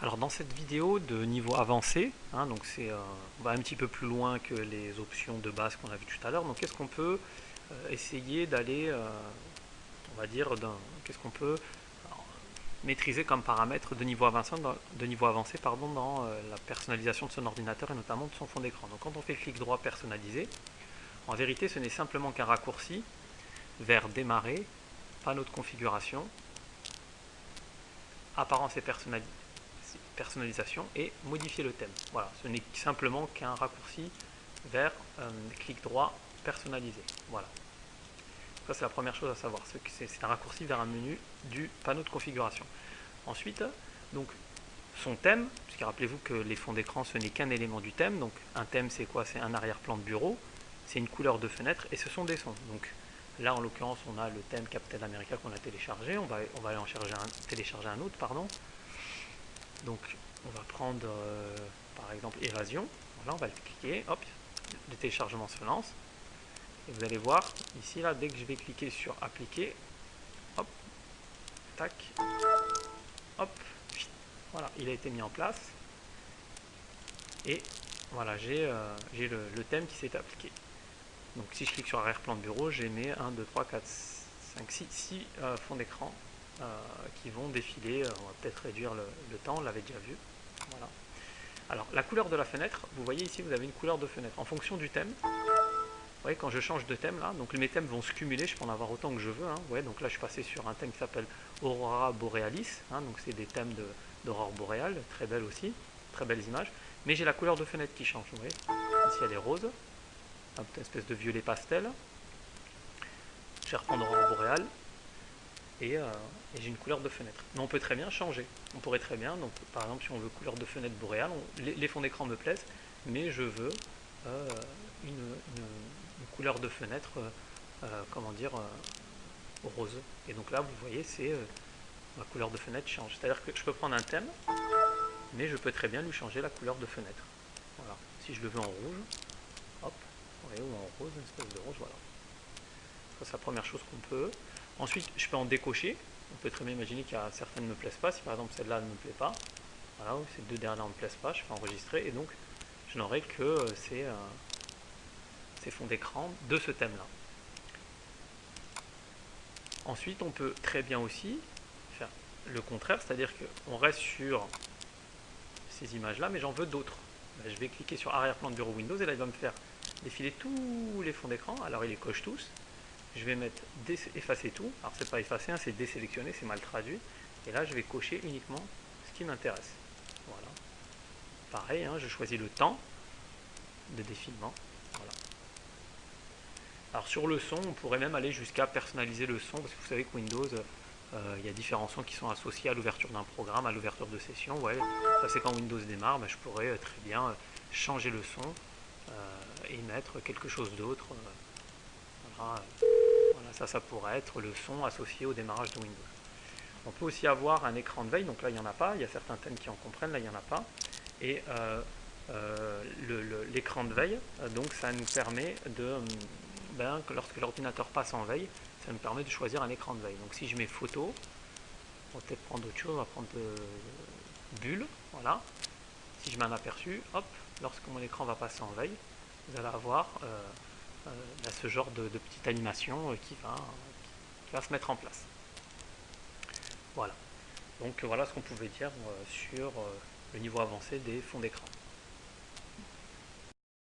Alors dans cette vidéo de niveau avancé, donc on va un petit peu plus loin que les options de base qu'on a vues tout à l'heure. Donc qu'est-ce qu'on peut essayer d'aller, on va dire, qu'est-ce qu'on peut maîtriser comme paramètre de niveau avancé, dans la personnalisation de son ordinateur et notamment de son fond d'écran. Donc quand on fait clic droit personnalisé, en vérité ce n'est simplement qu'un raccourci vers démarrer, panneau de configuration, apparence et personnalisation et modifier le thème. Voilà, ce n'est simplement qu'un raccourci vers clic droit personnalisé. Voilà, ça c'est la première chose à savoir, c'est un raccourci vers un menu du panneau de configuration. Ensuite, donc son thème, puisque rappelez-vous que les fonds d'écran ce n'est qu'un élément du thème, donc un thème c'est quoi? C'est un arrière-plan de bureau, c'est une couleur de fenêtre et ce sont des sons. Donc là en l'occurrence on a le thème Captain America qu'on a téléchargé, on va aller en télécharger un autre, pardon. Donc on va prendre par exemple évasion, voilà, on va le cliquer, hop, le téléchargement se lance, et vous allez voir ici là, dès que je vais cliquer sur appliquer, hop, tac, hop, voilà, il a été mis en place, et voilà, j'ai le thème qui s'est appliqué. Donc si je clique sur arrière-plan de bureau, j'ai mes 1, 2, 3, 4, 5, 6 fonds d'écran qui vont défiler. On va peut-être réduire le temps, on l'avait déjà vu. Voilà. Alors la couleur de la fenêtre, vous voyez ici vous avez une couleur de fenêtre en fonction du thème. Vous voyez quand je change de thème là, donc mes thèmes vont se cumuler, je peux en avoir autant que je veux. Vous voyez, donc là je suis passé sur un thème qui s'appelle Aurora Borealis, donc c'est des thèmes d'aurore boréale, très belles aussi, très belles images. Mais j'ai la couleur de fenêtre qui change, vous voyez. Ici elle est rose, une espèce de violet pastel. Je vais reprendre Aurore boréale. Et j'ai une couleur de fenêtre. Mais on peut très bien changer. On pourrait très bien, donc par exemple si on veut couleur de fenêtre boréale, les fonds d'écran me plaisent, mais je veux une couleur de fenêtre, comment dire, rose. Et donc là vous voyez c'est ma couleur de fenêtre change. C'est-à-dire que je peux prendre un thème, mais je peux très bien lui changer la couleur de fenêtre. Voilà. Si je le veux en rouge, hop, vous voyez, ou en rose, une espèce de rose, voilà. Ça c'est la première chose qu'on peut. Ensuite, je peux en décocher. On peut très bien imaginer qu'il y a certaines ne me plaisent pas. Si par exemple celle-là ne me plaît pas, voilà, ces deux dernières ne me plaisent pas, je peux enregistrer et donc je n'aurai que ces fonds d'écran de ce thème-là. Ensuite, on peut très bien aussi faire le contraire, c'est-à-dire qu'on reste sur ces images-là, mais j'en veux d'autres. Je vais cliquer sur arrière-plan de bureau Windows et là il va me faire défiler tous les fonds d'écran. Alors il les coche tous. Je vais mettre effacer tout. Alors c'est pas effacer, c'est désélectionner, c'est mal traduit. Et là je vais cocher uniquement ce qui m'intéresse. Voilà. Pareil, je choisis le temps de défilement. Voilà. Alors sur le son, on pourrait même aller jusqu'à personnaliser le son, parce que vous savez que Windows, il y a différents sons qui sont associés à l'ouverture d'un programme, à l'ouverture de session. Ouais, ça c'est quand Windows démarre, je pourrais très bien changer le son et mettre quelque chose d'autre. Voilà. Voilà, ça pourrait être le son associé au démarrage de Windows. On peut aussi avoir un écran de veille, donc là il n'y en a pas, il y a certains thèmes qui en comprennent, là il n'y en a pas. Et l'écran de veille, donc ça nous permet de, lorsque l'ordinateur passe en veille, ça nous permet de choisir un écran de veille. Donc si je mets photo, on va peut-être prendre autre chose, on va prendre bulle, voilà. Si je mets un aperçu, hop, lorsque mon écran va passer en veille, vous allez avoir ce genre de petite animation qui va se mettre en place. Voilà. Donc voilà ce qu'on pouvait dire sur le niveau avancé des fonds d'écran.